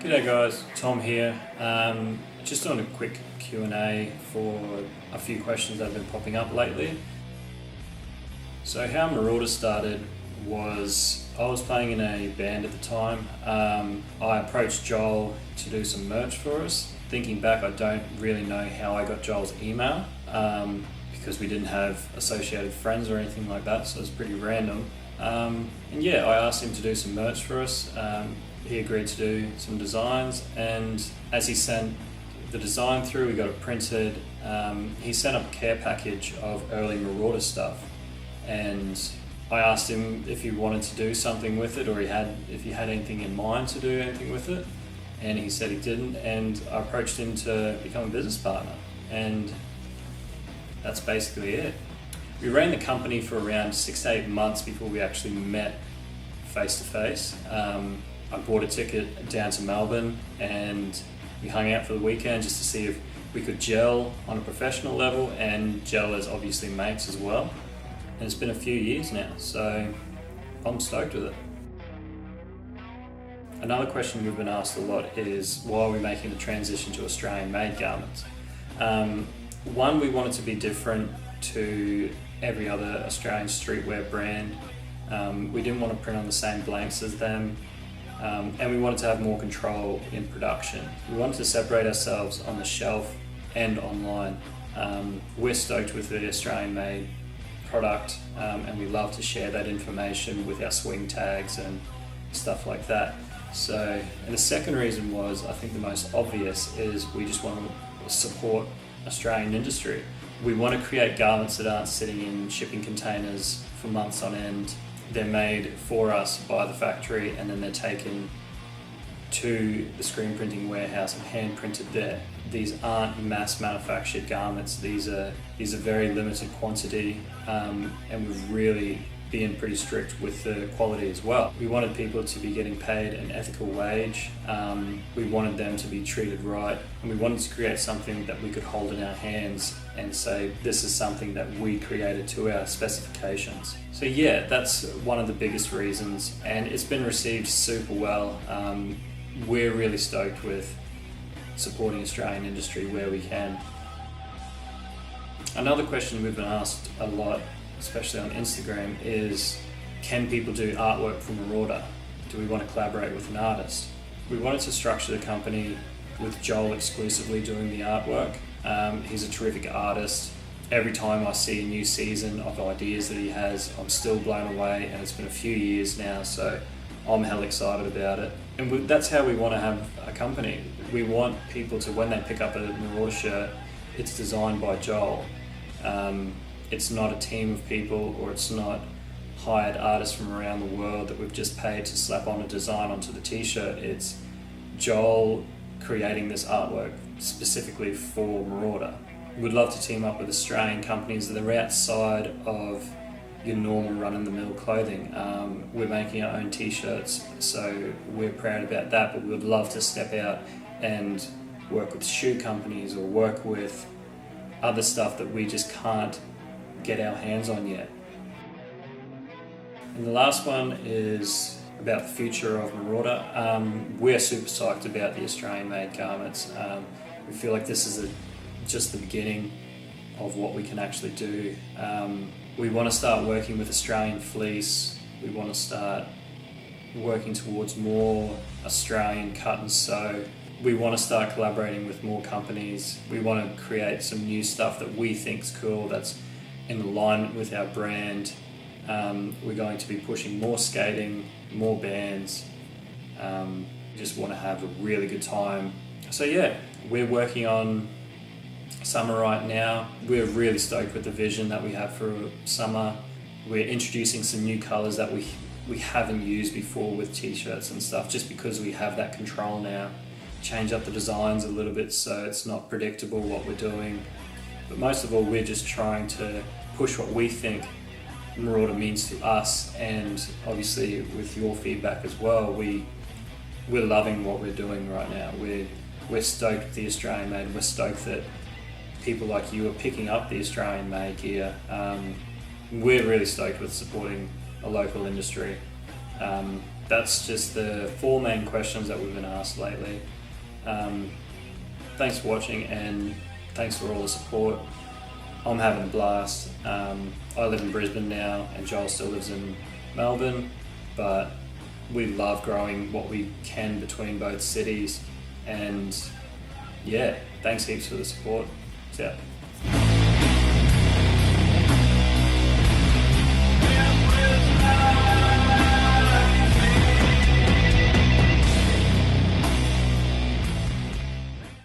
G'day guys, Tom here. Just on a quick Q&A for a few questions that have been popping up lately. So how Marauder started was, I was playing in a band at the time. I approached Joel to do some merch for us. Thinking back, I don't really know how I got Joel's email because we didn't have associated friends or anything like that, so it's pretty random. And yeah, I asked him to do some merch for us. He agreed to do some designs, and as he sent the design through, we got it printed. He sent up a care package of early Marauder stuff, and I asked him if he wanted to do something with it, or if he had anything in mind to do anything with it, and he said he didn't, and I approached him to become a business partner, and that's basically it. We ran the company for around 6 to 8 months before we actually met face to face. I bought a ticket down to Melbourne and we hung out for the weekend just to see if we could gel on a professional level and gel as obviously mates as well. And it's been a few years now, so I'm stoked with it. Another question we've been asked a lot is, why are we making the transition to Australian-made garments? One, we wanted to be different to every other Australian streetwear brand. We didn't want to print on the same blanks as them. And we wanted to have more control in production. We wanted to separate ourselves on the shelf and online. We're stoked with the Australian-made product, and we love to share that information with our swing tags and stuff like that. So, and the second reason was, I think the most obvious, is we just want to support Australian industry. We want to create garments that aren't sitting in shipping containers for months on end. They're made for us by the factory, and then they're taken to the screen printing warehouse and hand printed there. These aren't mass manufactured garments. These are very limited quantity, and we've really been pretty strict with the quality as well. We wanted people to be getting paid an ethical wage. We wanted them to be treated right, and we wanted to create something that we could hold in our hands and say, this is something that we created to our specifications. So yeah, that's one of the biggest reasons, and it's been received super well. We're really stoked with supporting Australian industry where we can. Another question we've been asked a lot, especially on Instagram, is, can people do artwork for Marauder? Do we want to collaborate with an artist? We wanted to structure the company with Joel exclusively doing the artwork. He's a terrific artist. Every time I see a new season of ideas that he has, I'm still blown away, and it's been a few years now, so I'm hell excited about it. And that's how we want to have a company. We want people to, when they pick up a Marauder shirt, it's designed by Joel. It's not a team of people, or it's not hired artists from around the world that we've just paid to slap on a design onto the t-shirt. It's Joel creating this artwork specifically for Marauder. We'd love to team up with Australian companies that are outside of your normal run-of-the-mill clothing. We're making our own t-shirts, so we're proud about that, but we would love to step out and work with shoe companies or work with other stuff that we just can't get our hands on yet. And the last one is about the future of Marauder. We're super psyched about the Australian-made garments. We feel like this is just the beginning of what we can actually do. We want to start working with Australian fleece. We want to start working towards more Australian cut and sew. We want to start collaborating with more companies. We want to create some new stuff that we think is cool, that's in alignment with our brand. We're going to be pushing more skating, more bands. We just want to have a really good time. So yeah, we're working on summer right now. We're really stoked with the vision that we have for summer. We're introducing some new colours that we haven't used before with t-shirts and stuff, just because we have that control now. Change up the designs a little bit so it's not predictable what we're doing. But most of all, we're just trying to push what we think Marauder means to us, and obviously with your feedback as well, we're loving what we're doing right now. We're stoked with the Australian made. We're stoked that people like you are picking up the Australian made gear. We're really stoked with supporting a local industry. that's just the 4 main questions that we've been asked lately. Thanks for watching, and thanks for all the support. I'm having a blast. I live in Brisbane now, and Joel still lives in Melbourne, but we love growing what we can between both cities, and yeah, thanks heaps for the support. See ya.